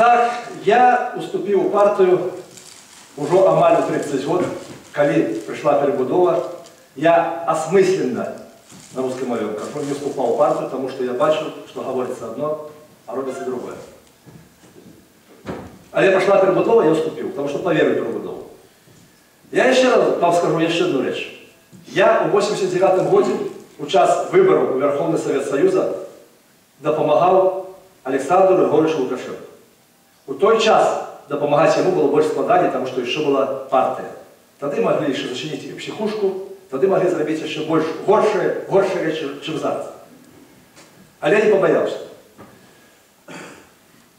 Так, я уступил партию уже амаль 30 год, когда пришла перебудова. Я осмысленно на русской мове кажу, не уступал партию, потому что я бачу, что говорится одно, а робится другое. А я пошла перебудова, я уступил, потому что поверю в перебудову. Я еще раз вам скажу еще одну вещь. Я у 89 году, у час выборов у Верховный Совет Союза, допомагал Александру Григорьевичу Лукашенко. У той час допомагать ему было больше складаний, потому что еще была партия. Тогда могли еще зачинить психушку, тогда могли сделать еще горше речи, чем зараз. Але я не побоялся.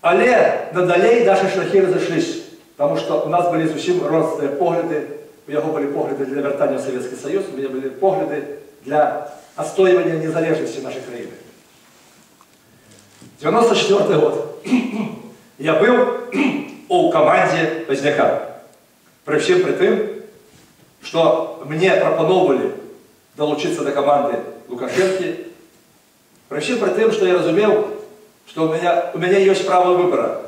Але надалей наши шляхи разошлись, потому что у нас были совсем разные погляды. У него были погляды для вертания в Советский Союз, у меня были погляды для отстоивания незалежности нашей краины. 94 год. Я был у команде Возняка. При всем при том, что мне пропоновали долучиться до команды Лукашенко. При всем при том, что я разумел, что у меня есть право выбора.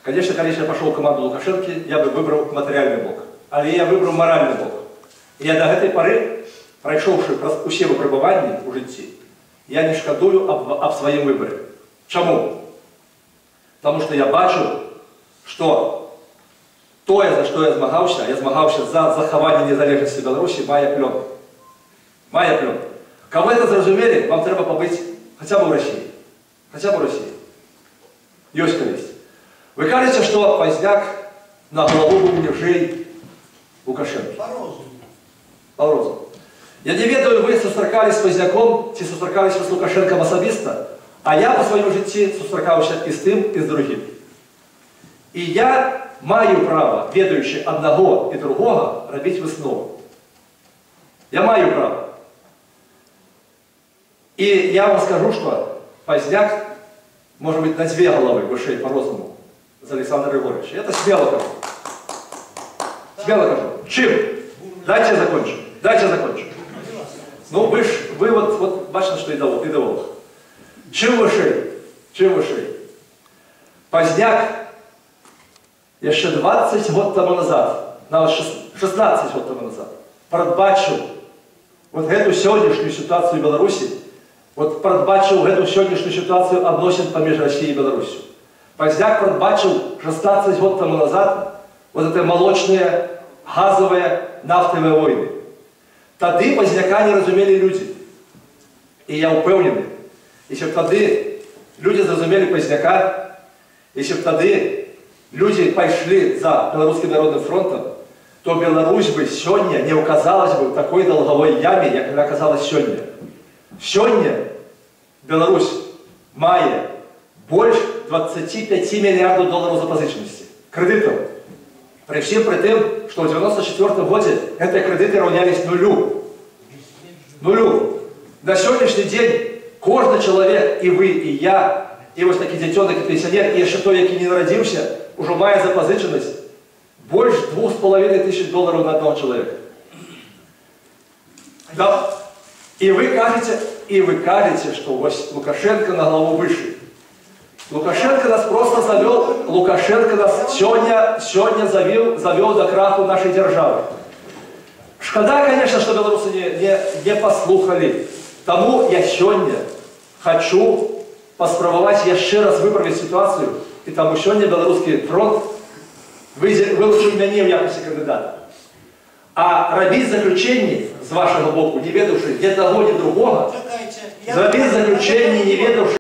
Конечно, если я пошел в команду Лукашенко, я бы выбрал материальный блок. Але я выбрал моральный блок. И я до этой поры, пройшовши все випробування у житті, я не шкодую об своем выборе. Чому? Потому что я бачу, что то, за что я змагався за заховання незалежності Білорусі, має плен. Має плен. Кого это зрозумели, вам треба побыть хотя бы в России. Хотя бы в России. Есть колись. Вы кажете, что Возняк на голову был ниже Лукашенко? По розуму. Я не ведаю, вы сустракались с Возняком, ці сустракались с Лукашенком особисто, а я по своему житті сустракався і з тим, і з другим. І я маю право, ведаючи одного і другого, робити виснову. Я маю право. И я вам скажу, что Возняк может быть на 2 головы выше по розуму за Александра Григорьевича. Это смело кажу. Смело кажу. Чим? Дайте я закончу. Дайте я закончу. Ну вы вот бачите, что идеолог. Чим выше? Чим выше? Возняк еще 20 год тому назад, навіть 16 год тому назад, передбачив вот эту сегодняшнюю ситуацию в Беларуси, вот передбачив эту сегодняшнюю ситуацию отношень поміж Россией и Беларусью. Возняк передбачив 16 год тому назад вот это молочные, газовые, нафтовые войны. Тогда Возняка не разумели люди. И я упевнений, если бы тогда люди зрозумели Возняка, если бы тогда люди пошли за Белорусским народным фронтом, то Беларусь бы сегодня не оказалась бы в такой долговой яме, как она оказалась сегодня. Сегодня Беларусь має больше 25 миллиардов долларов запозиченности. Кредитов. При всем при том, что в 1994 году эти кредиты равнялись нулю. Нулю. На сегодняшний день каждый человек, и вы, и я, и вот такие детенок, и пенсионер, и еще той, який не народился, уже має запозиченность больше 2500 долларов на одного человека. Да. И вы кажете, что Лукашенко на голову выше. Лукашенко нас просто завел, Лукашенко нас сегодня завел до краху нашей державы. Шкода, конечно, что белорусы не послухали. Тому я сегодня хочу поспробовать еще раз выправить ситуацию, и тому сегодня Белорусский фронт вилучив меня в якости кандидата. А робить заключение з вашого боку, не ведавши ні того, ні другого, робить заключение, не ведавши